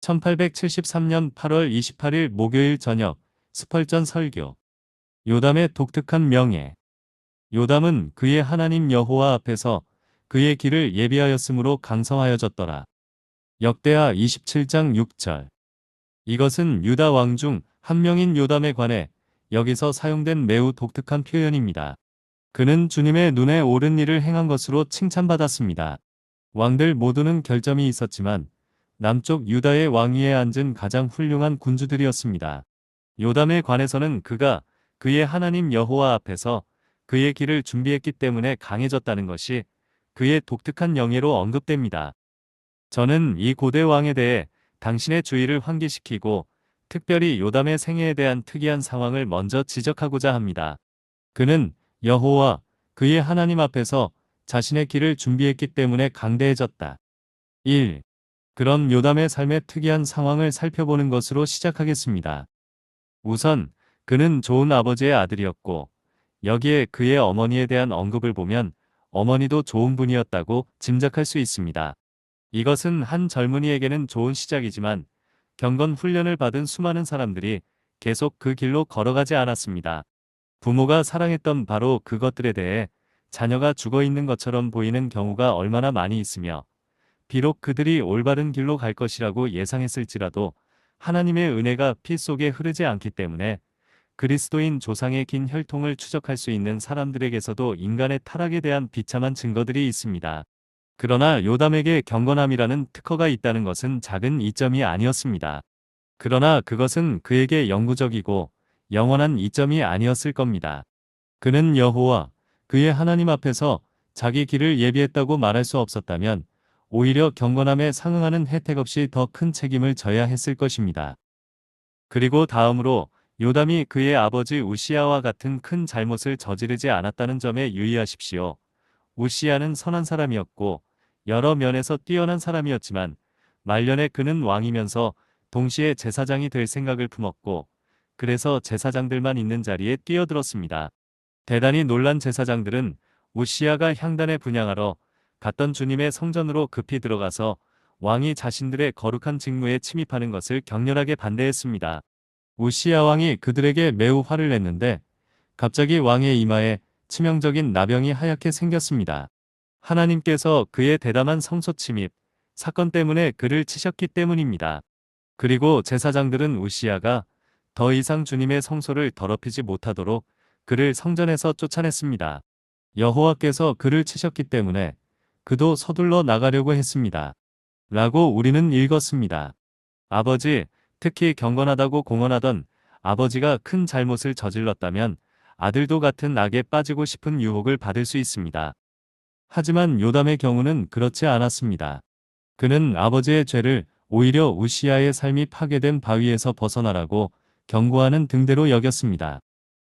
1873년 8월 28일 목요일 저녁 스펄전 설교. 요담의 독특한 명예. 요담은 그의 하나님 여호와 앞에서 그의 길을 예비하였으므로 강성하여졌더라. 역대하 27장 6절. 이것은 유다 왕 중 한 명인 요담에 관해 여기서 사용된 매우 독특한 표현입니다. 그는 주님의 눈에 옳은 일을 행한 것으로 칭찬받았습니다. 왕들 모두는 결점이 있었지만 남쪽 유다의 왕위에 앉은 가장 훌륭한 군주들이었습니다. 요담에 관해서는 그가 그의 하나님 여호와 앞에서 그의 길을 준비했기 때문에 강해졌다는 것이 그의 독특한 영예로 언급됩니다. 저는 이 고대 왕에 대해 당신의 주의를 환기시키고 특별히 요담의 생애에 대한 특이한 상황을 먼저 지적하고자 합니다. 그는 여호와 그의 하나님 앞에서 자신의 길을 준비했기 때문에 강대해졌다. 1. 그런 요담의 삶의 특이한 상황을 살펴보는 것으로 시작하겠습니다. 우선 그는 좋은 아버지의 아들이었고 여기에 그의 어머니에 대한 언급을 보면 어머니도 좋은 분이었다고 짐작할 수 있습니다. 이것은 한 젊은이에게는 좋은 시작이지만 경건 훈련을 받은 수많은 사람들이 계속 그 길로 걸어가지 않았습니다. 부모가 사랑했던 바로 그것들에 대해 자녀가 죽어 있는 것처럼 보이는 경우가 얼마나 많이 있으며 비록 그들이 올바른 길로 갈 것이라고 예상했을지라도 하나님의 은혜가 피 속에 흐르지 않기 때문에 그리스도인 조상의 긴 혈통을 추적할 수 있는 사람들에게서도 인간의 타락에 대한 비참한 증거들이 있습니다. 그러나 요담에게 경건함이라는 특허가 있다는 것은 작은 이점이 아니었습니다. 그러나 그것은 그에게 영구적이고 영원한 이점이 아니었을 겁니다. 그는 여호와 그의 하나님 앞에서 자기 길을 예비했다고 말할 수 없었다면 오히려 경건함에 상응하는 혜택 없이 더 큰 책임을 져야 했을 것입니다. 그리고 다음으로 요담이 그의 아버지 우시야와 같은 큰 잘못을 저지르지 않았다는 점에 유의하십시오. 우시야는 선한 사람이었고 여러 면에서 뛰어난 사람이었지만 말년에 그는 왕이면서 동시에 제사장이 될 생각을 품었고 그래서 제사장들만 있는 자리에 뛰어들었습니다. 대단히 놀란 제사장들은 우시야가 향단에 분향하러 갔던 주님의 성전으로 급히 들어가서 왕이 자신들의 거룩한 직무에 침입하는 것을 격렬하게 반대했습니다. 우시야 왕이 그들에게 매우 화를 냈는데 갑자기 왕의 이마에 치명적인 나병이 하얗게 생겼습니다. 하나님께서 그의 대담한 성소 침입 사건 때문에 그를 치셨기 때문입니다. 그리고 제사장들은 우시야가 더 이상 주님의 성소를 더럽히지 못하도록 그를 성전에서 쫓아냈습니다. 여호와께서 그를 치셨기 때문에 그도 서둘러 나가려고 했습니다. 라고 우리는 읽었습니다. 아버지, 특히 경건하다고 공언하던 아버지가 큰 잘못을 저질렀다면 아들도 같은 악에 빠지고 싶은 유혹을 받을 수 있습니다. 하지만 요담의 경우는 그렇지 않았습니다. 그는 아버지의 죄를 오히려 우시야의 삶이 파괴된 바위에서 벗어나라고 경고하는 등대로 여겼습니다.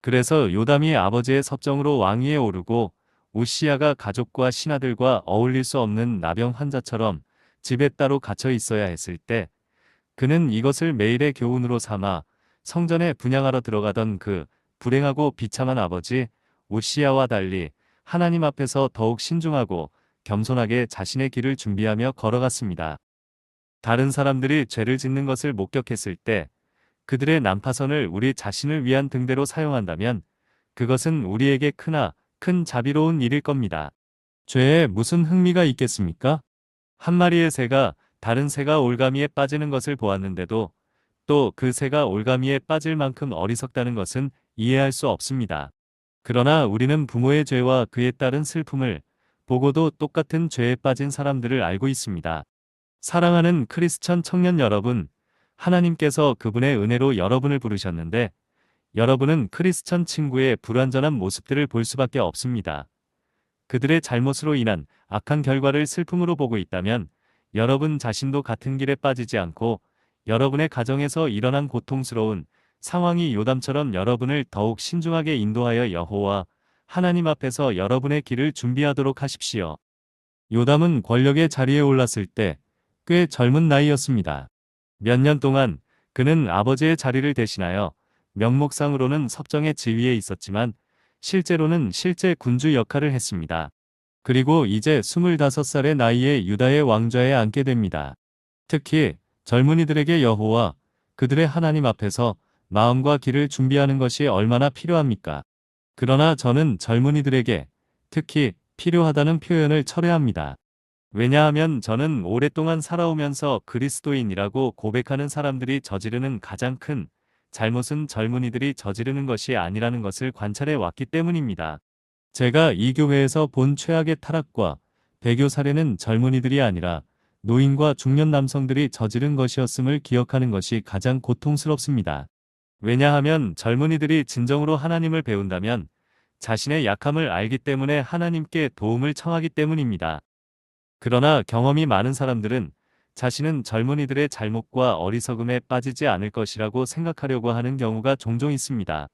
그래서 요담이 아버지의 섭정으로 왕위에 오르고 우시야가 가족과 신하들과 어울릴 수 없는 나병 환자처럼 집에 따로 갇혀 있어야 했을 때 그는 이것을 매일의 교훈으로 삼아 성전에 분향하러 들어가던 그 불행하고 비참한 아버지 우시야와 달리 하나님 앞에서 더욱 신중하고 겸손하게 자신의 길을 준비하며 걸어갔습니다. 다른 사람들이 죄를 짓는 것을 목격했을 때 그들의 난파선을 우리 자신을 위한 등대로 사용한다면 그것은 우리에게 크나 큰 자비로운 일일 겁니다. 죄에 무슨 흥미가 있겠습니까? 한 마리의 새가 다른 새가 올가미에 빠지는 것을 보았는데도 또 그 새가 올가미에 빠질 만큼 어리석다는 것은 이해할 수 없습니다. 그러나 우리는 부모의 죄와 그에 따른 슬픔을 보고도 똑같은 죄에 빠진 사람들을 알고 있습니다. 사랑하는 크리스천 청년 여러분, 하나님께서 그분의 은혜로 여러분을 부르셨는데 여러분은 크리스천 친구의 불완전한 모습들을 볼 수밖에 없습니다. 그들의 잘못으로 인한 악한 결과를 슬픔으로 보고 있다면 여러분 자신도 같은 길에 빠지지 않고 여러분의 가정에서 일어난 고통스러운 상황이 요담처럼 여러분을 더욱 신중하게 인도하여 여호와 하나님 앞에서 여러분의 길을 준비하도록 하십시오. 요담은 권력의 자리에 올랐을 때 꽤 젊은 나이였습니다. 몇 년 동안 그는 아버지의 자리를 대신하여 명목상으로는 섭정의 지위에 있었지만 실제로는 실제 군주 역할을 했습니다. 그리고 이제 25살의 나이에 유다의 왕좌에 앉게 됩니다. 특히 젊은이들에게 여호와 그들의 하나님 앞에서 마음과 길을 준비하는 것이 얼마나 필요합니까? 그러나 저는 젊은이들에게 특히 필요하다는 표현을 철회합니다. 왜냐하면 저는 오랫동안 살아오면서 그리스도인이라고 고백하는 사람들이 저지르는 가장 큰 잘못은 젊은이들이 저지르는 것이 아니라는 것을 관찰해 왔기 때문입니다. 제가 이 교회에서 본 최악의 타락과 배교 사례는 젊은이들이 아니라 노인과 중년 남성들이 저지른 것이었음을 기억하는 것이 가장 고통스럽습니다. 왜냐하면 젊은이들이 진정으로 하나님을 배운다면 자신의 약함을 알기 때문에 하나님께 도움을 청하기 때문입니다. 그러나 경험이 많은 사람들은 자신은 젊은이들의 잘못과 어리석음에 빠지지 않을 것이라고 생각하려고 하는 경우가 종종 있습니다.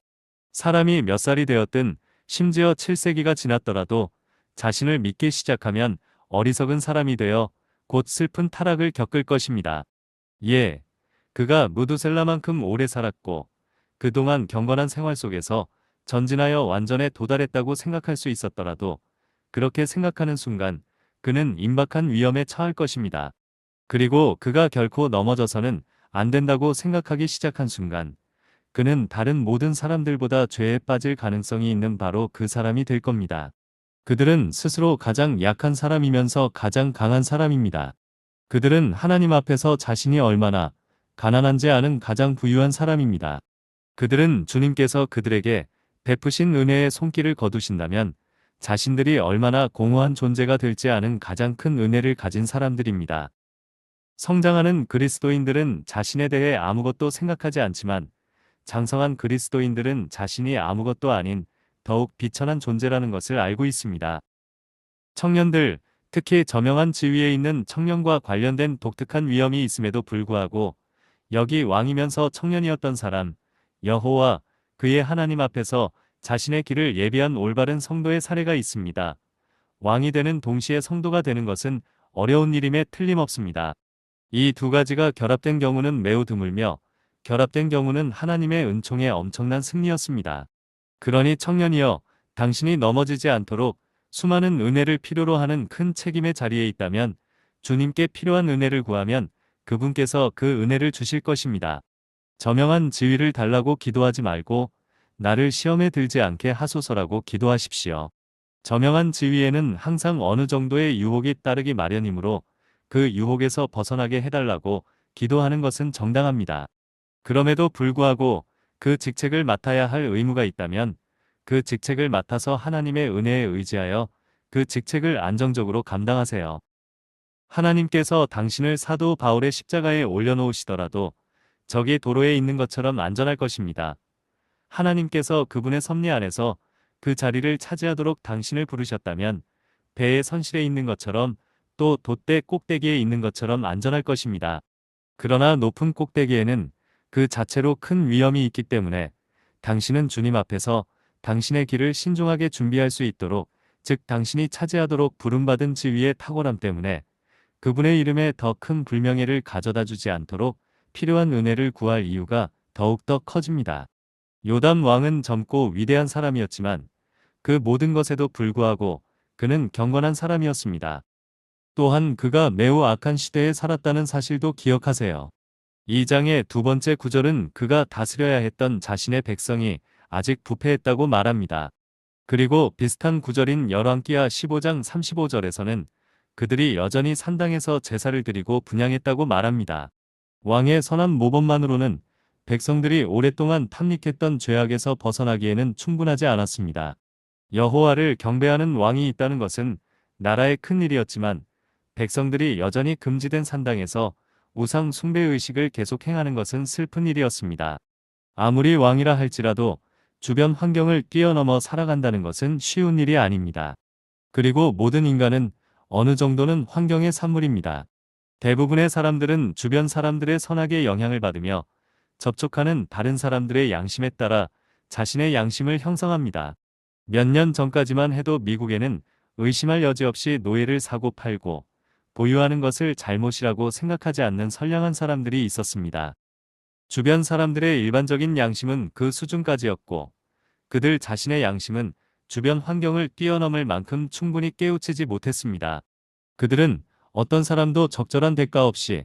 사람이 몇 살이 되었든 심지어 7세기가 지났더라도 자신을 믿기 시작하면 어리석은 사람이 되어 곧 슬픈 타락을 겪을 것입니다. 예, 그가 무두셀라만큼 오래 살았고 그동안 경건한 생활 속에서 전진하여 완전에 도달했다고 생각할 수 있었더라도 그렇게 생각하는 순간 그는 임박한 위험에 처할 것입니다. 그리고 그가 결코 넘어져서는 안 된다고 생각하기 시작한 순간 그는 다른 모든 사람들보다 죄에 빠질 가능성이 있는 바로 그 사람이 될 겁니다. 그들은 스스로 가장 약한 사람이면서 가장 강한 사람입니다. 그들은 하나님 앞에서 자신이 얼마나 가난한지 아는 가장 부유한 사람입니다. 그들은 주님께서 그들에게 베푸신 은혜의 손길을 거두신다면 자신들이 얼마나 공허한 존재가 될지 아는 가장 큰 은혜를 가진 사람들입니다. 성장하는 그리스도인들은 자신에 대해 아무것도 생각하지 않지만 장성한 그리스도인들은 자신이 아무것도 아닌 더욱 비천한 존재라는 것을 알고 있습니다. 청년들, 특히 저명한 지위에 있는 청년과 관련된 독특한 위험이 있음에도 불구하고 여기 왕이면서 청년이었던 사람, 여호와 그의 하나님 앞에서 자신의 길을 예비한 올바른 성도의 사례가 있습니다. 왕이 되는 동시에 성도가 되는 것은 어려운 일임에 틀림없습니다. 이 두 가지가 결합된 경우는 매우 드물며 결합된 경우는 하나님의 은총의 엄청난 승리였습니다. 그러니 청년이여, 당신이 넘어지지 않도록 수많은 은혜를 필요로 하는 큰 책임의 자리에 있다면 주님께 필요한 은혜를 구하면 그분께서 그 은혜를 주실 것입니다. 저명한 지위를 달라고 기도하지 말고 나를 시험에 들지 않게 하소서라고 기도하십시오. 저명한 지위에는 항상 어느 정도의 유혹이 따르기 마련이므로 그 유혹에서 벗어나게 해달라고 기도하는 것은 정당합니다. 그럼에도 불구하고 그 직책을 맡아야 할 의무가 있다면 그 직책을 맡아서 하나님의 은혜에 의지하여 그 직책을 안정적으로 감당하세요. 하나님께서 당신을 사도 바울의 십자가에 올려놓으시더라도 적이 도로에 있는 것처럼 안전할 것입니다. 하나님께서 그분의 섭리 안에서 그 자리를 차지하도록 당신을 부르셨다면 배의 선실에 있는 것처럼 또 돛대 꼭대기에 있는 것처럼 안전할 것입니다. 그러나 높은 꼭대기에는 그 자체로 큰 위험이 있기 때문에 당신은 주님 앞에서 당신의 길을 신중하게 준비할 수 있도록, 즉 당신이 차지하도록 부름받은 지위의 탁월함 때문에 그분의 이름에 더 큰 불명예를 가져다 주지 않도록 필요한 은혜를 구할 이유가 더욱더 커집니다. 요담 왕은 젊고 위대한 사람이었지만 그 모든 것에도 불구하고 그는 경건한 사람이었습니다. 또한 그가 매우 악한 시대에 살았다는 사실도 기억하세요. 2장의 두 번째 구절은 그가 다스려야 했던 자신의 백성이 아직 부패했다고 말합니다. 그리고 비슷한 구절인 열왕기하 15장 35절에서는 그들이 여전히 산당에서 제사를 드리고 분향했다고 말합니다. 왕의 선한 모범만으로는 백성들이 오랫동안 탐닉했던 죄악에서 벗어나기에는 충분하지 않았습니다. 여호와를 경배하는 왕이 있다는 것은 나라의 큰 일이었지만 백성들이 여전히 금지된 산당에서 우상 숭배 의식을 계속 행하는 것은 슬픈 일이었습니다. 아무리 왕이라 할지라도 주변 환경을 뛰어넘어 살아간다는 것은 쉬운 일이 아닙니다. 그리고 모든 인간은 어느 정도는 환경의 산물입니다. 대부분의 사람들은 주변 사람들의 선악의 영향을 받으며 접촉하는 다른 사람들의 양심에 따라 자신의 양심을 형성합니다. 몇 년 전까지만 해도 미국에는 의심할 여지 없이 노예를 사고 팔고 보유하는 것을 잘못이라고 생각하지 않는 선량한 사람들이 있었습니다. 주변 사람들의 일반적인 양심은 그 수준까지였고 그들 자신의 양심은 주변 환경을 뛰어넘을 만큼 충분히 깨우치지 못했습니다. 그들은 어떤 사람도 적절한 대가 없이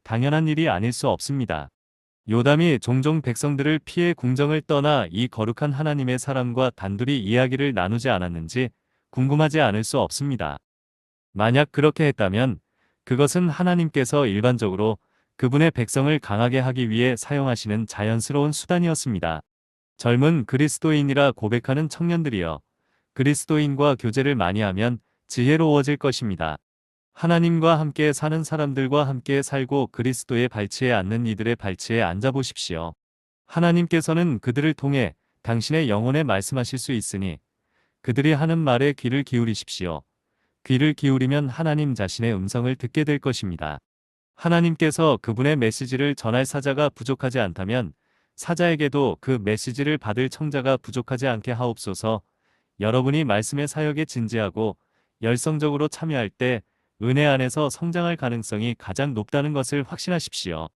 당연한 일이 아닐 수 없습니다. 요담이 종종 백성들을 피해 궁정을 떠나 이 거룩한 하나님의 사람과 단둘이 이야기를 나누지 않았는지 궁금하지 않을 수 없습니다. 만약 그렇게 했다면 그것은 하나님께서 일반적으로 그분의 백성을 강하게 하기 위해 사용하시는 자연스러운 수단이었습니다. 젊은 그리스도인이라 고백하는 청년들이여, 그리스도인과 교제를 많이 하면 지혜로워질 것입니다. 하나님과 함께 사는 사람들과 함께 살고 그리스도의 발치에 앉는 이들의 발치에 앉아보십시오. 하나님께서는 그들을 통해 당신의 영혼에 말씀하실 수 있으니 그들이 하는 말에 귀를 기울이십시오. 귀를 기울이면 하나님 자신의 음성을 듣게 될 것입니다. 하나님께서 그분의 메시지를 전할 사자가 부족하지 않다면 사자에게도 그 메시지를 받을 청자가 부족하지 않게 하옵소서. 여러분이 말씀의 사역에 진지하고 열성적으로 참여할 때 은혜 안에서 성장할 가능성이 가장 높다는 것을 확신하십시오.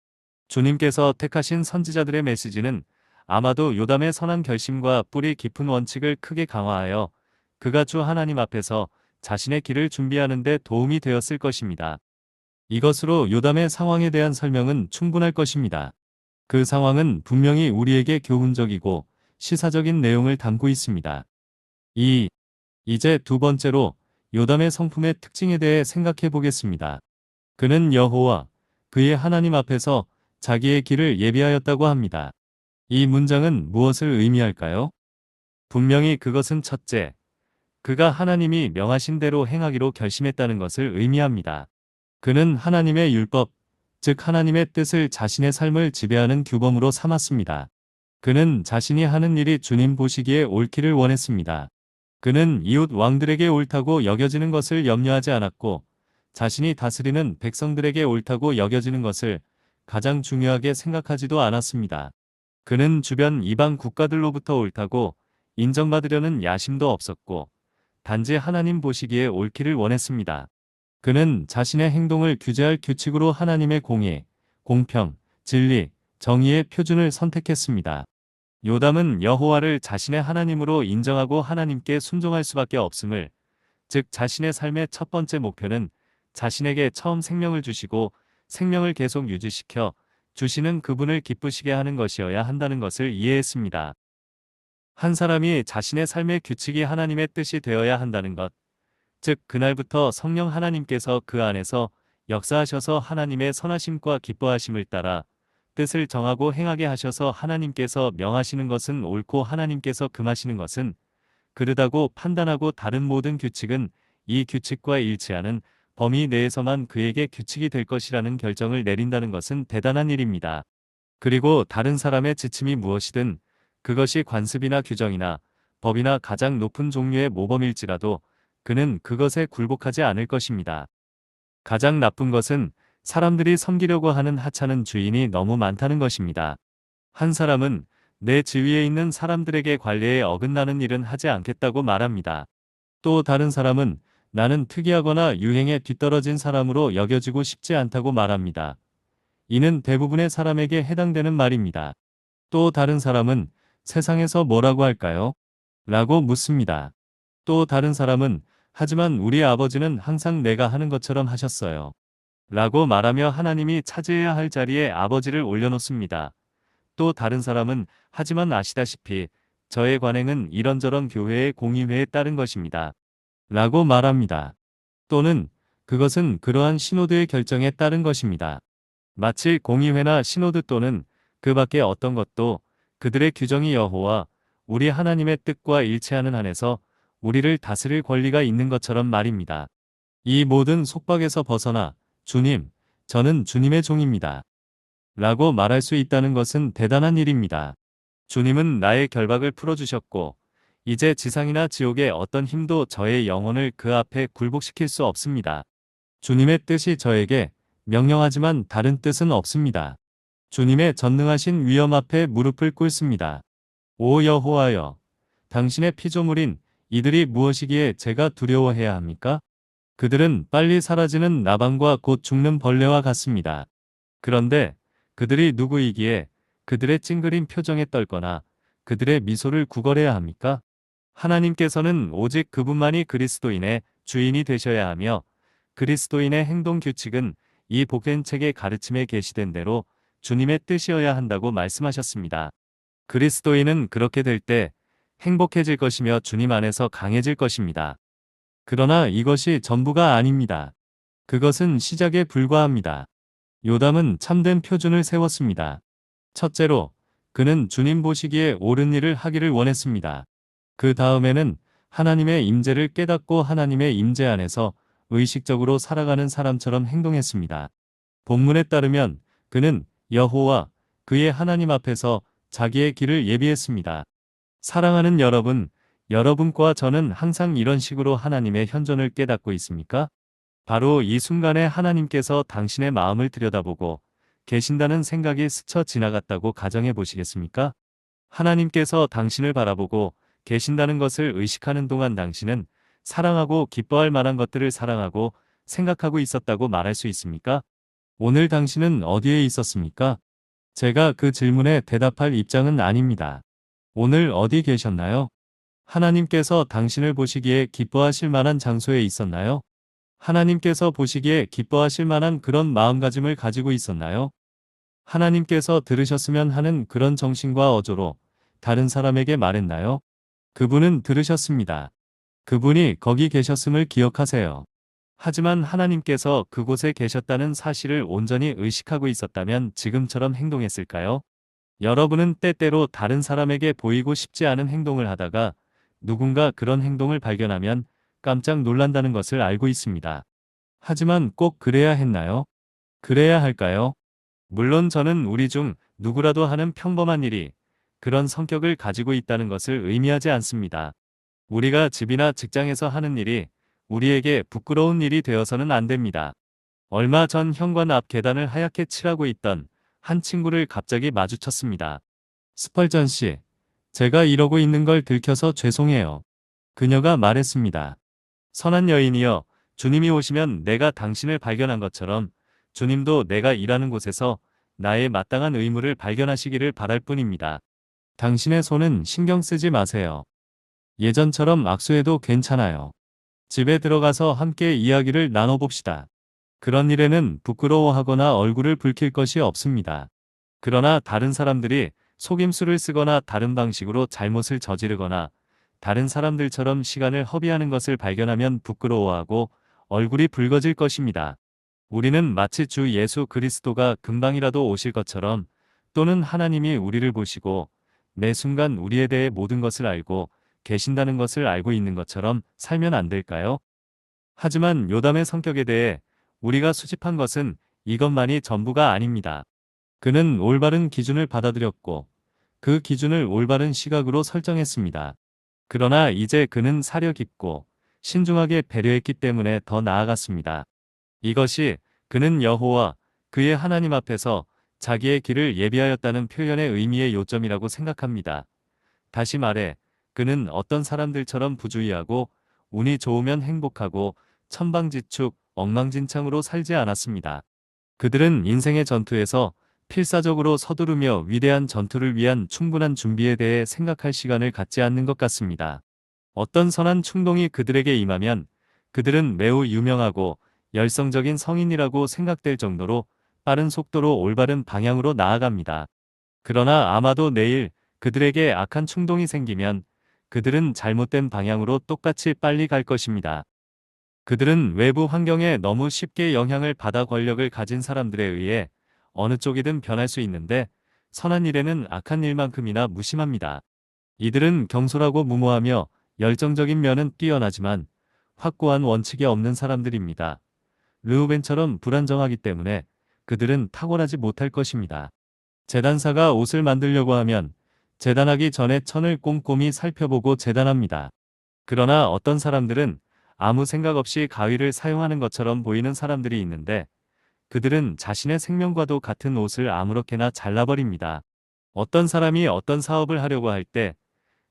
주님께서 택하신 선지자들의 메시지는 아마도 요담의 선한 결심과 뿌리 깊은 원칙을 크게 강화하여 그가 주 하나님 앞에서 자신의 길을 준비하는 데 도움이 되었을 것입니다. 이것으로 요담의 상황에 대한 설명은 충분할 것입니다. 그 상황은 분명히 우리에게 교훈적이고 시사적인 내용을 담고 있습니다. 이제 두 번째로 요담의 성품의 특징에 대해 생각해 보겠습니다. 그는 여호와 그의 하나님 앞에서 자기의 길을 예비하였다고 합니다. 이 문장은 무엇을 의미할까요? 분명히 그것은 첫째, 그가 하나님이 명하신 대로 행하기로 결심했다는 것을 의미합니다. 그는 하나님의 율법, 즉 하나님의 뜻을 자신의 삶을 지배하는 규범으로 삼았습니다. 그는 자신이 하는 일이 주님 보시기에 옳기를 원했습니다. 그는 이웃 왕들에게 옳다고 여겨지는 것을 염려하지 않았고 자신이 다스리는 백성들에게 옳다고 여겨지는 것을 가장 중요하게 생각하지도 않았습니다. 그는 주변 이방 국가들로부터 옳다고 인정받으려는 야심도 없었고 단지 하나님 보시기에 옳기를 원했습니다. 그는 자신의 행동을 규제할 규칙으로 하나님의 공의, 공평, 진리, 정의의 표준을 선택했습니다. 요담은 여호와를 자신의 하나님으로 인정하고 하나님께 순종할 수밖에 없음을, 즉 자신의 삶의 첫 번째 목표는 자신에게 처음 생명을 주시고 생명을 계속 유지시켜 주시는 그분을 기쁘시게 하는 것이어야 한다는 것을 이해했습니다. 한 사람이 자신의 삶의 규칙이 하나님의 뜻이 되어야 한다는 것, 즉 그날부터 성령 하나님께서 그 안에서 역사하셔서 하나님의 선하심과 기뻐하심을 따라 뜻을 정하고 행하게 하셔서 하나님께서 명하시는 것은 옳고 하나님께서 금하시는 것은 그르다고 판단하고 다른 모든 규칙은 이 규칙과 일치하는 범위 내에서만 그에게 규칙이 될 것이라는 결정을 내린다는 것은 대단한 일입니다. 그리고 다른 사람의 지침이 무엇이든 그것이 관습이나 규정이나 법이나 가장 높은 종류의 모범일지라도 그는 그것에 굴복하지 않을 것입니다. 가장 나쁜 것은 사람들이 섬기려고 하는 하찮은 주인이 너무 많다는 것입니다. 한 사람은 내 지위에 있는 사람들에게 관례에 어긋나는 일은 하지 않겠다고 말합니다. 또 다른 사람은 나는 특이하거나 유행에 뒤떨어진 사람으로 여겨지고 싶지 않다고 말합니다. 이는 대부분의 사람에게 해당되는 말입니다. 또 다른 사람은 세상에서 뭐라고 할까요? 라고 묻습니다. 또 다른 사람은 하지만 우리 아버지는 항상 내가 하는 것처럼 하셨어요. 라고 말하며 하나님이 차지해야 할 자리에 아버지를 올려놓습니다. 또 다른 사람은 하지만 아시다시피 저의 관행은 이런저런 교회의 공의회에 따른 것입니다. 라고 말합니다. 또는 그것은 그러한 신호드의 결정에 따른 것입니다. 마치 공의회나 신호드 또는 그 밖의 어떤 것도 그들의 규정이 여호와 우리 하나님의 뜻과 일치하는 한에서 우리를 다스릴 권리가 있는 것처럼 말입니다. 이 모든 속박에서 벗어나 주님, 저는 주님의 종입니다. 라고 말할 수 있다는 것은 대단한 일입니다. 주님은 나의 결박을 풀어주셨고 이제 지상이나 지옥의 어떤 힘도 저의 영혼을 그 앞에 굴복시킬 수 없습니다. 주님의 뜻이 저에게 명령하지만 다른 뜻은 없습니다. 주님의 전능하신 위엄 앞에 무릎을 꿇습니다. 오 여호와여, 당신의 피조물인 이들이 무엇이기에 제가 두려워해야 합니까? 그들은 빨리 사라지는 나방과 곧 죽는 벌레와 같습니다. 그런데 그들이 누구이기에 그들의 찡그린 표정에 떨거나 그들의 미소를 구걸해야 합니까? 하나님께서는 오직 그분만이 그리스도인의 주인이 되셔야 하며 그리스도인의 행동 규칙은 이 복된 책의 가르침에 게시된 대로 주님의 뜻이어야 한다고 말씀하셨습니다. 그리스도인은 그렇게 될 때 행복해질 것이며 주님 안에서 강해질 것입니다. 그러나 이것이 전부가 아닙니다. 그것은 시작에 불과합니다. 요담은 참된 표준을 세웠습니다. 첫째로, 그는 주님 보시기에 옳은 일을 하기를 원했습니다. 그 다음에는 하나님의 임재를 깨닫고 하나님의 임재 안에서 의식적으로 살아가는 사람처럼 행동했습니다. 본문에 따르면 그는 여호와 그의 하나님 앞에서 자기의 길을 예비했습니다. 사랑하는 여러분, 여러분과 저는 항상 이런 식으로 하나님의 현존을 깨닫고 있습니까? 바로 이 순간에 하나님께서 당신의 마음을 들여다보고 계신다는 생각이 스쳐 지나갔다고 가정해 보시겠습니까? 하나님께서 당신을 바라보고 계신다는 것을 의식하는 동안 당신은 사랑하고 기뻐할 만한 것들을 사랑하고 생각하고 있었다고 말할 수 있습니까? 오늘 당신은 어디에 있었습니까? 제가 그 질문에 대답할 입장은 아닙니다. 오늘 어디 계셨나요? 하나님께서 당신을 보시기에 기뻐하실 만한 장소에 있었나요? 하나님께서 보시기에 기뻐하실 만한 그런 마음가짐을 가지고 있었나요? 하나님께서 들으셨으면 하는 그런 정신과 어조로 다른 사람에게 말했나요? 그분은 들으셨습니다. 그분이 거기 계셨음을 기억하세요. 하지만 하나님께서 그곳에 계셨다는 사실을 온전히 의식하고 있었다면 지금처럼 행동했을까요? 여러분은 때때로 다른 사람에게 보이고 싶지 않은 행동을 하다가 누군가 그런 행동을 발견하면 깜짝 놀란다는 것을 알고 있습니다. 하지만 꼭 그래야 했나요? 그래야 할까요? 물론 저는 우리 중 누구라도 하는 평범한 일이 그런 성격을 가지고 있다는 것을 의미하지 않습니다. 우리가 집이나 직장에서 하는 일이 우리에게 부끄러운 일이 되어서는 안 됩니다. 얼마 전 현관 앞 계단을 하얗게 칠하고 있던 한 친구를 갑자기 마주쳤습니다. 스펄전 씨, 제가 이러고 있는 걸 들켜서 죄송해요. 그녀가 말했습니다. 선한 여인이여, 주님이 오시면 내가 당신을 발견한 것처럼 주님도 내가 일하는 곳에서 나의 마땅한 의무를 발견하시기를 바랄 뿐입니다. 당신의 손은 신경 쓰지 마세요. 예전처럼 악수해도 괜찮아요. 집에 들어가서 함께 이야기를 나눠봅시다. 그런 일에는 부끄러워하거나 얼굴을 붉힐 것이 없습니다. 그러나 다른 사람들이 속임수를 쓰거나 다른 방식으로 잘못을 저지르거나 다른 사람들처럼 시간을 허비하는 것을 발견하면 부끄러워하고 얼굴이 붉어질 것입니다. 우리는 마치 주 예수 그리스도가 금방이라도 오실 것처럼 또는 하나님이 우리를 보시고 매 순간 우리에 대해 모든 것을 알고 계신다는 것을 알고 있는 것처럼 살면 안 될까요? 하지만 요담의 성격에 대해 우리가 수집한 것은 이것만이 전부가 아닙니다. 그는 올바른 기준을 받아들였고 그 기준을 올바른 시각으로 설정했습니다. 그러나 이제 그는 사려 깊고 신중하게 배려했기 때문에 더 나아갔습니다. 이것이 그는 여호와 그의 하나님 앞에서 자기의 길을 예비하였다는 표현의 의미의 요점이라고 생각합니다. 다시 말해 그는 어떤 사람들처럼 부주의하고 운이 좋으면 행복하고 천방지축 엉망진창으로 살지 않았습니다. 그들은 인생의 전투에서 필사적으로 서두르며 위대한 전투를 위한 충분한 준비에 대해 생각할 시간을 갖지 않는 것 같습니다. 어떤 선한 충동이 그들에게 임하면 그들은 매우 유명하고 열성적인 성인이라고 생각될 정도로 빠른 속도로 올바른 방향으로 나아갑니다. 그러나 아마도 내일 그들에게 악한 충동이 생기면 그들은 잘못된 방향으로 똑같이 빨리 갈 것입니다. 그들은 외부 환경에 너무 쉽게 영향을 받아 권력을 가진 사람들에 의해 어느 쪽이든 변할 수 있는데 선한 일에는 악한 일만큼이나 무심합니다. 이들은 경솔하고 무모하며 열정적인 면은 뛰어나지만 확고한 원칙이 없는 사람들입니다. 르우벤처럼 불안정하기 때문에 그들은 탁월하지 못할 것입니다. 재단사가 옷을 만들려고 하면 재단하기 전에 천을 꼼꼼히 살펴보고 재단합니다. 그러나 어떤 사람들은 아무 생각 없이 가위를 사용하는 것처럼 보이는 사람들이 있는데 그들은 자신의 생명과도 같은 옷을 아무렇게나 잘라버립니다. 어떤 사람이 어떤 사업을 하려고 할 때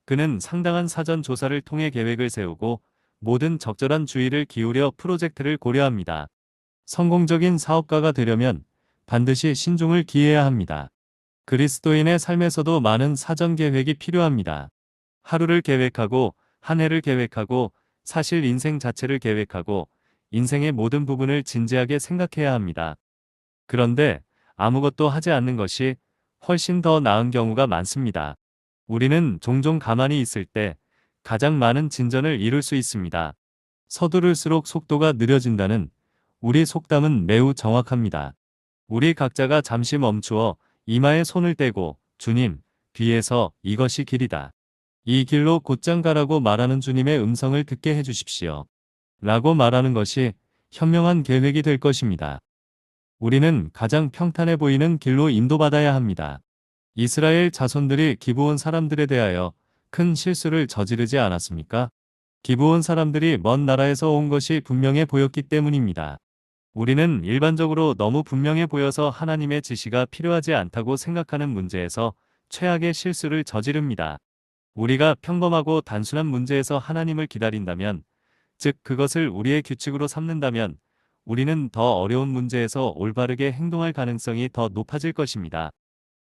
그는 상당한 사전 조사를 통해 계획을 세우고 모든 적절한 주의를 기울여 프로젝트를 고려합니다. 성공적인 사업가가 되려면 반드시 신중을 기해야 합니다. 그리스도인의 삶에서도 많은 사전 계획이 필요합니다. 하루를 계획하고 한 해를 계획하고 사실 인생 자체를 계획하고 인생의 모든 부분을 진지하게 생각해야 합니다. 그런데 아무것도 하지 않는 것이 훨씬 더 나은 경우가 많습니다. 우리는 종종 가만히 있을 때 가장 많은 진전을 이룰 수 있습니다. 서두를수록 속도가 느려진다는 우리 속담은 매우 정확합니다. 우리 각자가 잠시 멈추어 이마에 손을 떼고 주님, 뒤에서 이것이 길이다. 이 길로 곧장 가라고 말하는 주님의 음성을 듣게 해주십시오. 라고 말하는 것이 현명한 계획이 될 것입니다. 우리는 가장 평탄해 보이는 길로 인도받아야 합니다. 이스라엘 자손들이 기브온 사람들에 대하여 큰 실수를 저지르지 않았습니까? 기브온 사람들이 먼 나라에서 온 것이 분명해 보였기 때문입니다. 우리는 일반적으로 너무 분명해 보여서 하나님의 지시가 필요하지 않다고 생각하는 문제에서 최악의 실수를 저지릅니다. 우리가 평범하고 단순한 문제에서 하나님을 기다린다면, 즉 그것을 우리의 규칙으로 삼는다면 우리는 더 어려운 문제에서 올바르게 행동할 가능성이 더 높아질 것입니다.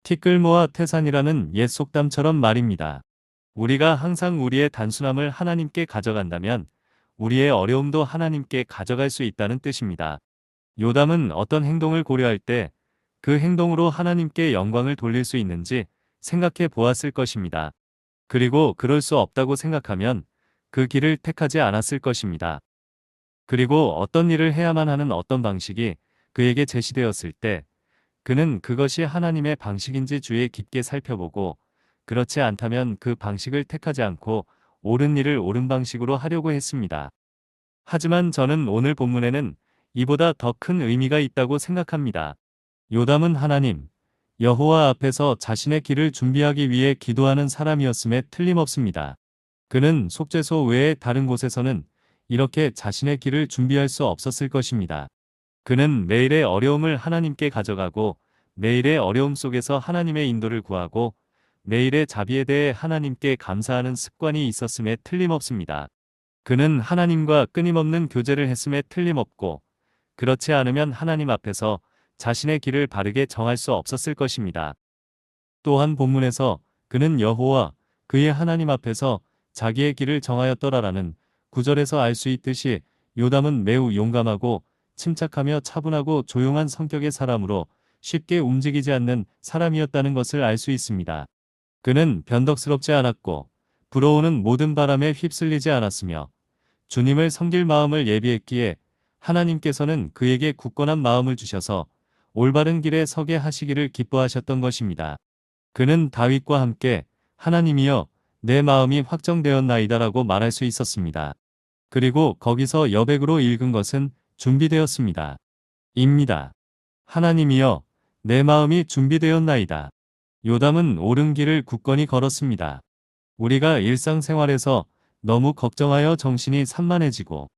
티끌모아 태산이라는 옛 속담처럼 말입니다. 우리가 항상 우리의 단순함을 하나님께 가져간다면 우리의 어려움도 하나님께 가져갈 수 있다는 뜻입니다. 요담은 어떤 행동을 고려할 때 그 행동으로 하나님께 영광을 돌릴 수 있는지 생각해 보았을 것입니다. 그리고 그럴 수 없다고 생각하면 그 길을 택하지 않았을 것입니다. 그리고 어떤 일을 해야만 하는 어떤 방식이 그에게 제시되었을 때 그는 그것이 하나님의 방식인지 주의 깊게 살펴보고 그렇지 않다면 그 방식을 택하지 않고 옳은 일을 옳은 방식으로 하려고 했습니다. 하지만 저는 오늘 본문에는 이보다 더 큰 의미가 있다고 생각합니다. 요담은 하나님, 여호와 앞에서 자신의 길을 준비하기 위해 기도하는 사람이었음에 틀림없습니다. 그는 속죄소 외에 다른 곳에서는 이렇게 자신의 길을 준비할 수 없었을 것입니다. 그는 매일의 어려움을 하나님께 가져가고 매일의 어려움 속에서 하나님의 인도를 구하고 매일의 자비에 대해 하나님께 감사하는 습관이 있었음에 틀림없습니다. 그는 하나님과 끊임없는 교제를 했음에 틀림없고 그렇지 않으면 하나님 앞에서 자신의 길을 바르게 정할 수 없었을 것입니다. 또한 본문에서 그는 여호와 그의 하나님 앞에서 자기의 길을 정하였더라라는 구절에서 알 수 있듯이 요담은 매우 용감하고 침착하며 차분하고 조용한 성격의 사람으로 쉽게 움직이지 않는 사람이었다는 것을 알 수 있습니다. 그는 변덕스럽지 않았고 불어오는 모든 바람에 휩쓸리지 않았으며 주님을 섬길 마음을 예비했기에 하나님께서는 그에게 굳건한 마음을 주셔서 올바른 길에 서게 하시기를 기뻐하셨던 것입니다. 그는 다윗과 함께 하나님이여 내 마음이 확정되었나이다라고 말할 수 있었습니다. 그리고 거기서 여백으로 읽은 것은 준비되었습니다. 입니다. 하나님이여 내 마음이 준비되었나이다. 요담은 옳은 길을 굳건히 걸었습니다. 우리가 일상생활에서 너무 걱정하여 정신이 산만해지고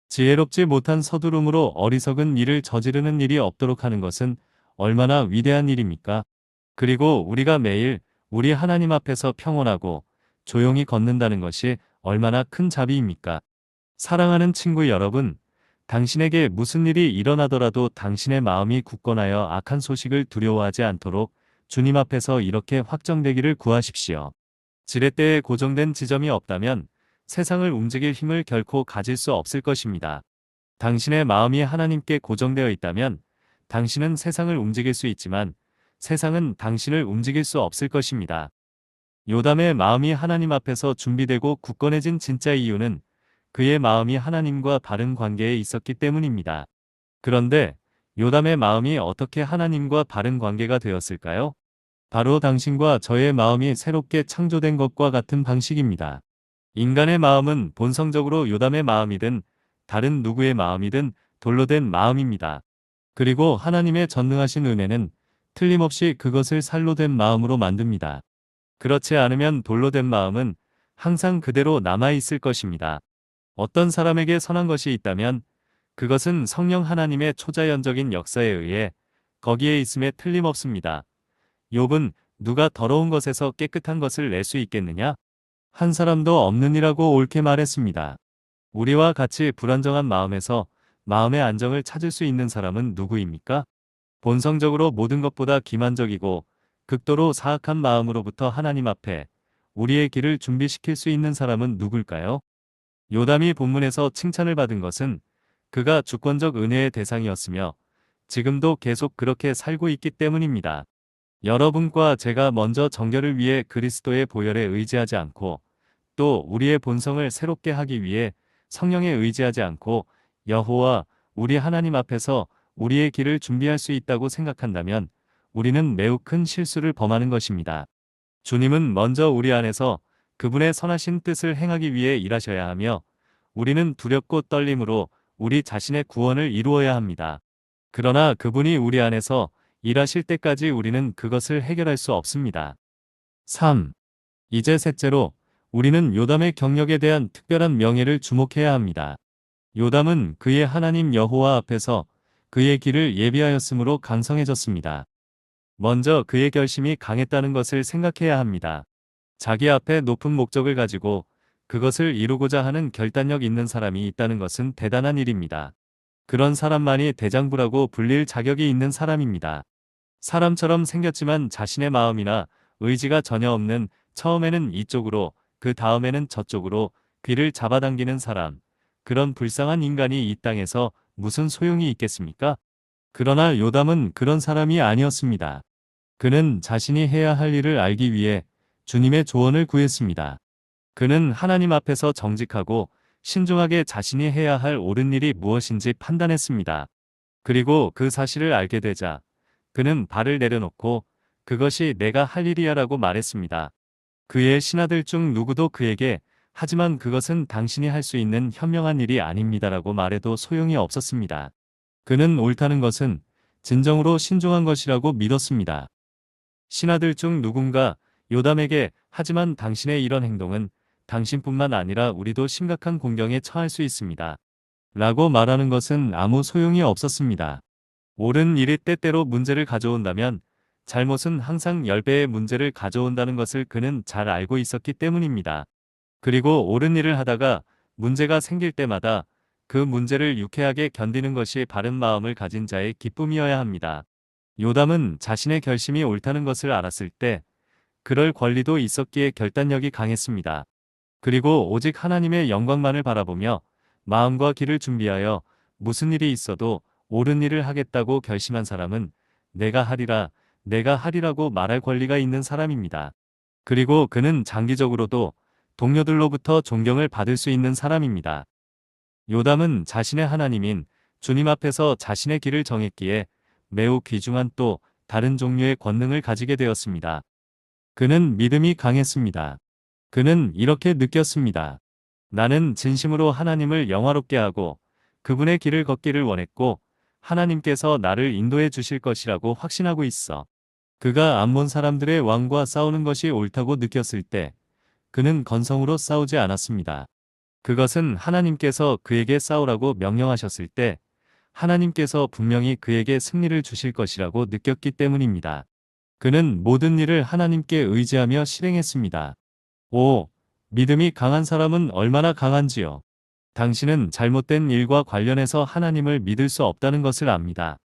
지혜롭지 못한 서두름으로 어리석은 일을 저지르는 일이 없도록 하는 것은 얼마나 위대한 일입니까? 그리고 우리가 매일 우리 하나님 앞에서 평온하고 조용히 걷는다는 것이 얼마나 큰 자비입니까? 사랑하는 친구 여러분, 당신에게 무슨 일이 일어나더라도 당신의 마음이 굳건하여 악한 소식을 두려워하지 않도록 주님 앞에서 이렇게 확정되기를 구하십시오. 지렛대에 고정된 지점이 없다면 세상을 움직일 힘을 결코 가질 수 없을 것입니다. 당신의 마음이 하나님께 고정되어 있다면 당신은 세상을 움직일 수 있지만 세상은 당신을 움직일 수 없을 것입니다. 요담의 마음이 하나님 앞에서 준비되고 굳건해진 진짜 이유는 그의 마음이 하나님과 바른 관계에 있었기 때문입니다. 그런데 요담의 마음이 어떻게 하나님과 바른 관계가 되었을까요? 바로 당신과 저의 마음이 새롭게 창조된 것과 같은 방식입니다. 인간의 마음은 본성적으로 요담의 마음이든 다른 누구의 마음이든 돌로 된 마음입니다. 그리고 하나님의 전능하신 은혜는 틀림없이 그것을 살로 된 마음으로 만듭니다. 그렇지 않으면 돌로 된 마음은 항상 그대로 남아있을 것입니다. 어떤 사람에게 선한 것이 있다면 그것은 성령 하나님의 초자연적인 역사에 의해 거기에 있음에 틀림없습니다. 욥은 누가 더러운 것에서 깨끗한 것을 낼 수 있겠느냐? 한 사람도 없느니라고 옳게 말했습니다. 우리와 같이 불안정한 마음에서 마음의 안정을 찾을 수 있는 사람은 누구입니까? 본성적으로 모든 것보다 기만적이고 극도로 사악한 마음으로부터 하나님 앞에 우리의 길을 준비시킬 수 있는 사람은 누굴까요? 요담이 본문에서 칭찬을 받은 것은 그가 주권적 은혜의 대상이었으며 지금도 계속 그렇게 살고 있기 때문입니다. 여러분과 제가 먼저 정결을 위해 그리스도의 보혈에 의지하지 않고 또 우리의 본성을 새롭게 하기 위해 성령에 의지하지 않고 여호와 우리 하나님 앞에서 우리의 길을 준비할 수 있다고 생각한다면 우리는 매우 큰 실수를 범하는 것입니다. 주님은 먼저 우리 안에서 그분의 선하신 뜻을 행하기 위해 일하셔야 하며 우리는 두렵고 떨림으로 우리 자신의 구원을 이루어야 합니다. 그러나 그분이 우리 안에서 일하실 때까지 우리는 그것을 해결할 수 없습니다. 3. 이제 셋째로 우리는 요담의 경력에 대한 특별한 명예를 주목해야 합니다. 요담은 그의 하나님 여호와 앞에서 그의 길을 예비하였으므로 강성해졌습니다. 먼저 그의 결심이 강했다는 것을 생각해야 합니다. 자기 앞에 높은 목적을 가지고 그것을 이루고자 하는 결단력 있는 사람이 있다는 것은 대단한 일입니다. 그런 사람만이 대장부라고 불릴 자격이 있는 사람입니다. 사람처럼 생겼지만 자신의 마음이나 의지가 전혀 없는, 처음에는 이쪽으로 그 다음에는 저쪽으로 귀를 잡아당기는 사람, 그런 불쌍한 인간이 이 땅에서 무슨 소용이 있겠습니까? 그러나 요담은 그런 사람이 아니었습니다. 그는 자신이 해야 할 일을 알기 위해 주님의 조언을 구했습니다. 그는 하나님 앞에서 정직하고 신중하게 자신이 해야 할 옳은 일이 무엇인지 판단했습니다. 그리고 그 사실을 알게 되자 그는 발을 내려놓고 그것이 내가 할 일이야라고 말했습니다. 그의 신하들 중 누구도 그에게 하지만 그것은 당신이 할 수 있는 현명한 일이 아닙니다라고 말해도 소용이 없었습니다. 그는 옳다는 것은 진정으로 신중한 것이라고 믿었습니다. 신하들 중 누군가 요담에게 하지만 당신의 이런 행동은 당신뿐만 아니라 우리도 심각한 공경에 처할 수 있습니다. 라고 말하는 것은 아무 소용이 없었습니다. 옳은 일이 때때로 문제를 가져온다면 잘못은 항상 10배의 문제를 가져온다는 것을 그는 잘 알고 있었기 때문입니다. 그리고 옳은 일을 하다가 문제가 생길 때마다 그 문제를 유쾌하게 견디는 것이 바른 마음을 가진 자의 기쁨이어야 합니다. 요담은 자신의 결심이 옳다는 것을 알았을 때 그럴 권리도 있었기에 결단력이 강했습니다. 그리고 오직 하나님의 영광만을 바라보며 마음과 길을 준비하여 무슨 일이 있어도 옳은 일을 하겠다고 결심한 사람은 내가 하리라, 내가 하리라고 말할 권리가 있는 사람입니다. 그리고 그는 장기적으로도 동료들로부터 존경을 받을 수 있는 사람입니다. 요담은 자신의 하나님인 주님 앞에서 자신의 길을 정했기에 매우 귀중한 또 다른 종류의 권능을 가지게 되었습니다. 그는 믿음이 강했습니다. 그는 이렇게 느꼈습니다. 나는 진심으로 하나님을 영화롭게 하고 그분의 길을 걷기를 원했고 하나님께서 나를 인도해 주실 것이라고 확신하고 있어. 그가 암몬 사람들의 왕과 싸우는 것이 옳다고 느꼈을 때 그는 건성으로 싸우지 않았습니다. 그것은 하나님께서 그에게 싸우라고 명령하셨을 때 하나님께서 분명히 그에게 승리를 주실 것이라고 느꼈기 때문입니다. 그는 모든 일을 하나님께 의지하며 실행했습니다. 5. 믿음이 강한 사람은 얼마나 강한지요. 당신은 잘못된 일과 관련해서 하나님을 믿을 수 없다는 것을 압니다.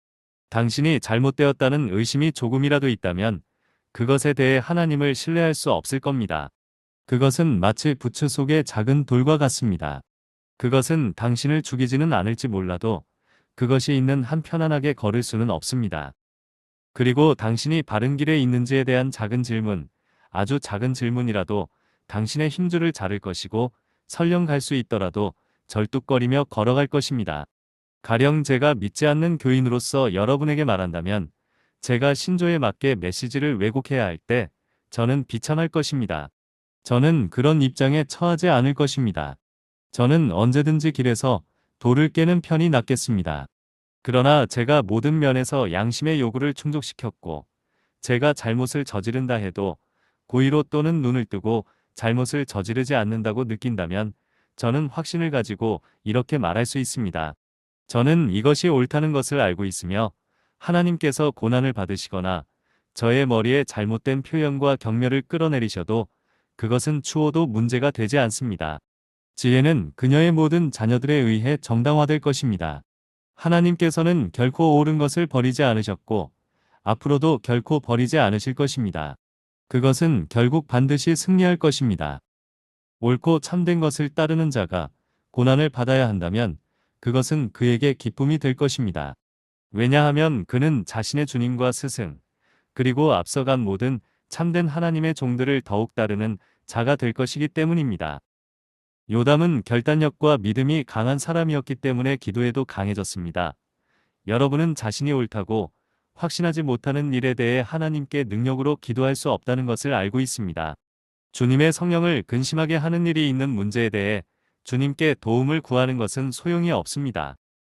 당신이 잘못되었다는 의심이 조금이라도 있다면 그것에 대해 하나님을 신뢰할 수 없을 겁니다. 그것은 마치 부츠 속의 작은 돌과 같습니다. 그것은 당신을 죽이지는 않을지 몰라도 그것이 있는 한 편안하게 걸을 수는 없습니다. 그리고 당신이 바른 길에 있는지에 대한 작은 질문, 아주 작은 질문이라도 당신의 힘줄을 자를 것이고 설령 갈 수 있더라도 절뚝거리며 걸어갈 것입니다. 가령 제가 믿지 않는 교인으로서 여러분에게 말한다면 제가 신조에 맞게 메시지를 왜곡해야 할 때 저는 비참할 것입니다. 저는 그런 입장에 처하지 않을 것입니다. 저는 언제든지 길에서 돌을 깨는 편이 낫겠습니다. 그러나 제가 모든 면에서 양심의 요구를 충족시켰고 제가 잘못을 저지른다 해도 고의로 또는 눈을 뜨고 잘못을 저지르지 않는다고 느낀다면 저는 확신을 가지고 이렇게 말할 수 있습니다. 저는 이것이 옳다는 것을 알고 있으며 하나님께서 고난을 받으시거나 저의 머리에 잘못된 표현과 경멸을 끌어내리셔도 그것은 추호도 문제가 되지 않습니다. 지혜는 그녀의 모든 자녀들에 의해 정당화될 것입니다. 하나님께서는 결코 옳은 것을 버리지 않으셨고 앞으로도 결코 버리지 않으실 것입니다. 그것은 결국 반드시 승리할 것입니다. 옳고 참된 것을 따르는 자가 고난을 받아야 한다면 그것은 그에게 기쁨이 될 것입니다. 왜냐하면 그는 자신의 주님과 스승, 그리고 앞서간 모든 참된 하나님의 종들을 더욱 따르는 자가 될 것이기 때문입니다. 요담은 결단력과 믿음이 강한 사람이었기 때문에 기도에도 강해졌습니다. 여러분은 자신이 옳다고 확신하지 못하는 일에 대해 하나님께 능력으로 기도할 수 없다는 것을 알고 있습니다. 주님의 성령을 근심하게 하는 일이 있는 문제에 대해 주님께 도움을 구하는 것은 소용이 없습니다.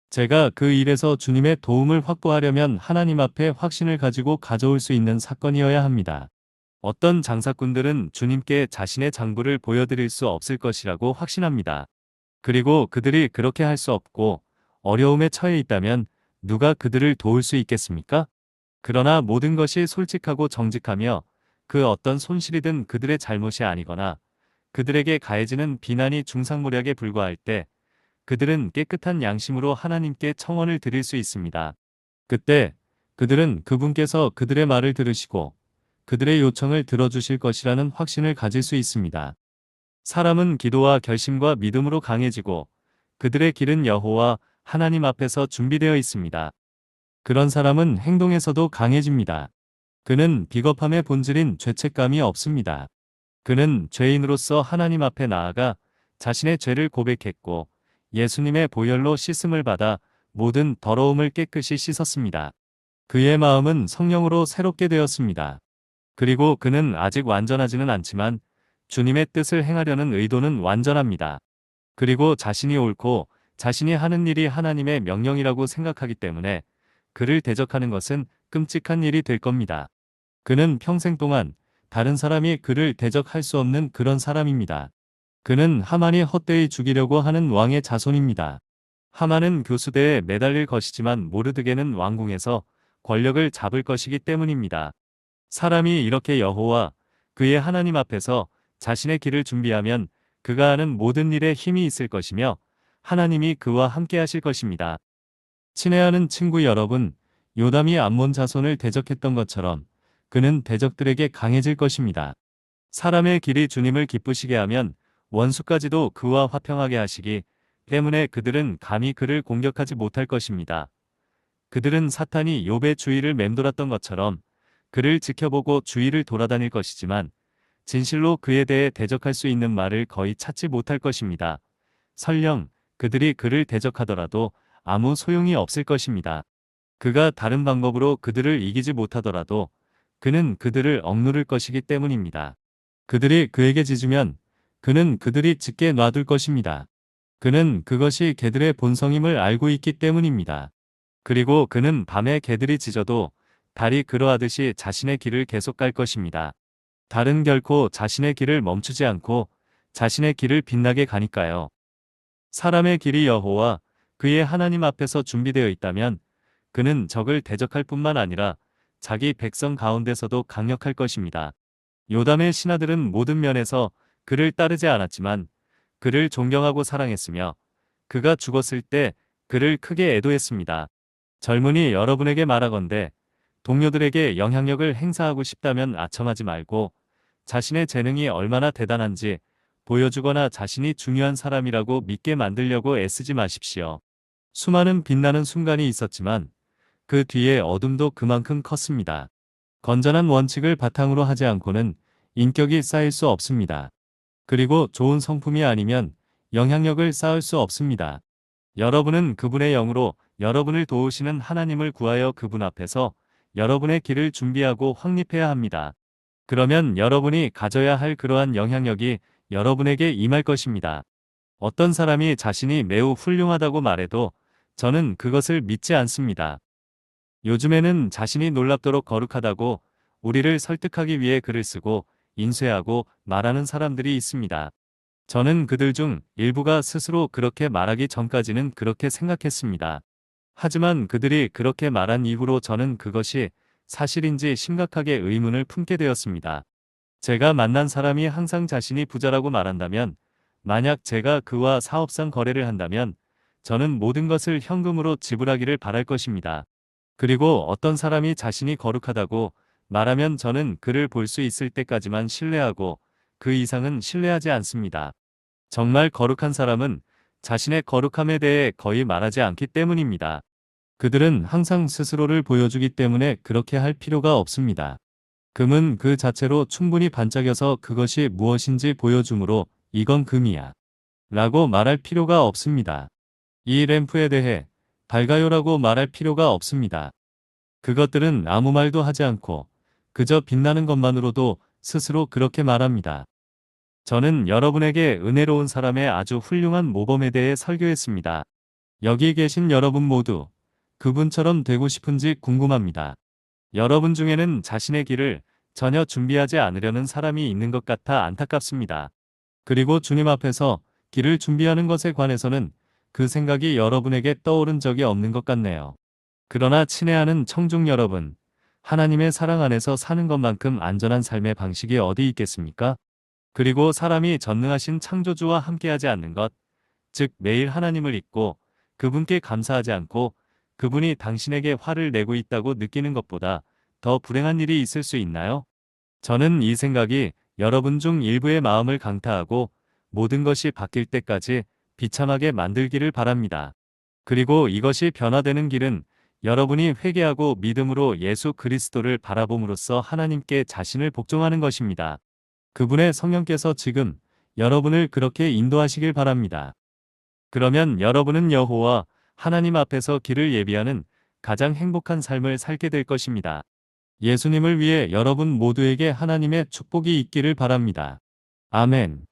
제가 그 일에서 주님의 도움을 확보하려면 하나님 앞에 확신을 가지고 가져올 수 있는 사건이어야 합니다. 어떤 장사꾼들은 주님께 자신의 장부를 보여드릴 수 없을 것이라고 확신합니다. 그리고 그들이 그렇게 할 수 없고 어려움에 처해 있다면 누가 그들을 도울 수 있겠습니까? 그러나 모든 것이 솔직하고 정직하며 그 어떤 손실이든 그들의 잘못이 아니거나 그들에게 가해지는 비난이 중상모략에 불과할 때 그들은 깨끗한 양심으로 하나님께 청원을 드릴 수 있습니다. 그때 그들은 그분께서 그들의 말을 들으시고 그들의 요청을 들어주실 것이라는 확신을 가질 수 있습니다. 사람은 기도와 결심과 믿음으로 강해지고 그들의 길은 여호와 하나님 앞에서 준비되어 있습니다. 그런 사람은 행동에서도 강해집니다. 그는 비겁함의 본질인 죄책감이 없습니다. 그는 죄인으로서 하나님 앞에 나아가 자신의 죄를 고백했고 예수님의 보혈로 씻음을 받아 모든 더러움을 깨끗이 씻었습니다. 그의 마음은 성령으로 새롭게 되었습니다. 그리고 그는 아직 완전하지는 않지만 주님의 뜻을 행하려는 의도는 완전합니다. 그리고 자신이 옳고 자신이 하는 일이 하나님의 명령이라고 생각하기 때문에 그를 대적하는 것은 끔찍한 일이 될 겁니다. 그는 평생 동안 다른 사람이 그를 대적할 수 없는 그런 사람입니다. 그는 하만이 헛되이 죽이려고 하는 왕의 자손입니다. 하만은 교수대에 매달릴 것이지만 모르드게는 왕궁에서 권력을 잡을 것이기 때문입니다. 사람이 이렇게 여호와 그의 하나님 앞에서 자신의 길을 준비하면 그가 하는 모든 일에 힘이 있을 것이며 하나님이 그와 함께 하실 것입니다. 친애하는 친구 여러분, 요담이 암몬 자손을 대적했던 것처럼 그는 대적들에게 강해질 것입니다. 사람의 길이 주님을 기쁘시게 하면 원수까지도 그와 화평하게 하시기 때문에 그들은 감히 그를 공격하지 못할 것입니다. 그들은 사탄이 욥의 주위를 맴돌았던 것처럼 그를 지켜보고 주위를 돌아다닐 것이지만 진실로 그에 대해 대적할 수 있는 말을 거의 찾지 못할 것입니다. 설령 그들이 그를 대적하더라도 아무 소용이 없을 것입니다. 그가 다른 방법으로 그들을 이기지 못하더라도 그는 그들을 억누를 것이기 때문입니다. 그들이 그에게 짖으면 그는 그들이 짖게 놔둘 것입니다. 그는 그것이 개들의 본성임을 알고 있기 때문입니다. 그리고 그는 밤에 개들이 짖어도 달이 그러하듯이 자신의 길을 계속 갈 것입니다. 달은 결코 자신의 길을 멈추지 않고 자신의 길을 빛나게 가니까요. 사람의 길이 여호와 그의 하나님 앞에서 준비되어 있다면 그는 적을 대적할 뿐만 아니라 자기 백성 가운데서도 강력할 것입니다. 요담의 신하들은 모든 면에서 그를 따르지 않았지만 그를 존경하고 사랑했으며 그가 죽었을 때 그를 크게 애도했습니다. 젊은이 여러분에게 말하건대 동료들에게 영향력을 행사하고 싶다면 아첨하지 말고 자신의 재능이 얼마나 대단한지 보여주거나 자신이 중요한 사람이라고 믿게 만들려고 애쓰지 마십시오. 수많은 빛나는 순간이 있었지만 그 뒤에 어둠도 그만큼 컸습니다. 건전한 원칙을 바탕으로 하지 않고는 인격이 쌓일 수 없습니다. 그리고 좋은 성품이 아니면 영향력을 쌓을 수 없습니다. 여러분은 그분의 영으로 여러분을 도우시는 하나님을 구하여 그분 앞에서 여러분의 길을 준비하고 확립해야 합니다. 그러면 여러분이 가져야 할 그러한 영향력이 여러분에게 임할 것입니다. 어떤 사람이 자신이 매우 훌륭하다고 말해도 저는 그것을 믿지 않습니다. 요즘에는 자신이 놀랍도록 거룩하다고 우리를 설득하기 위해 글을 쓰고 인쇄하고 말하는 사람들이 있습니다. 저는 그들 중 일부가 스스로 그렇게 말하기 전까지는 그렇게 생각했습니다. 하지만 그들이 그렇게 말한 이후로 저는 그것이 사실인지 심각하게 의문을 품게 되었습니다. 제가 만난 사람이 항상 자신이 부자라고 말한다면, 만약 제가 그와 사업상 거래를 한다면 저는 모든 것을 현금으로 지불하기를 바랄 것입니다. 그리고 어떤 사람이 자신이 거룩하다고 말하면 저는 그를 볼 수 있을 때까지만 신뢰하고 그 이상은 신뢰하지 않습니다. 정말 거룩한 사람은 자신의 거룩함에 대해 거의 말하지 않기 때문입니다. 그들은 항상 스스로를 보여주기 때문에 그렇게 할 필요가 없습니다. 금은 그 자체로 충분히 반짝여서 그것이 무엇인지 보여주므로 이건 금이야 라고 말할 필요가 없습니다. 이 램프에 대해 밝아요라고 말할 필요가 없습니다. 그것들은 아무 말도 하지 않고 그저 빛나는 것만으로도 스스로 그렇게 말합니다. 저는 여러분에게 은혜로운 사람의 아주 훌륭한 모범에 대해 설교했습니다. 여기 계신 여러분 모두 그분처럼 되고 싶은지 궁금합니다. 여러분 중에는 자신의 길을 전혀 준비하지 않으려는 사람이 있는 것 같아 안타깝습니다. 그리고 주님 앞에서 길을 준비하는 것에 관해서는 그 생각이 여러분에게 떠오른 적이 없는 것 같네요. 그러나 친애하는 청중 여러분, 하나님의 사랑 안에서 사는 것만큼 안전한 삶의 방식이 어디 있겠습니까? 그리고 사람이 전능하신 창조주와 함께하지 않는 것, 즉 매일 하나님을 잊고 그분께 감사하지 않고 그분이 당신에게 화를 내고 있다고 느끼는 것보다 더 불행한 일이 있을 수 있나요? 저는 이 생각이 여러분 중 일부의 마음을 강타하고 모든 것이 바뀔 때까지 비참하게 만들기를 바랍니다. 그리고 이것이 변화되는 길은 여러분이 회개하고 믿음으로 예수 그리스도를 바라봄으로써 하나님께 자신을 복종하는 것입니다. 그분의 성령께서 지금 여러분을 그렇게 인도하시길 바랍니다. 그러면 여러분은 여호와 하나님 앞에서 길을 예비하는 가장 행복한 삶을 살게 될 것입니다. 예수님을 위해 여러분 모두에게 하나님의 축복이 있기를 바랍니다. 아멘.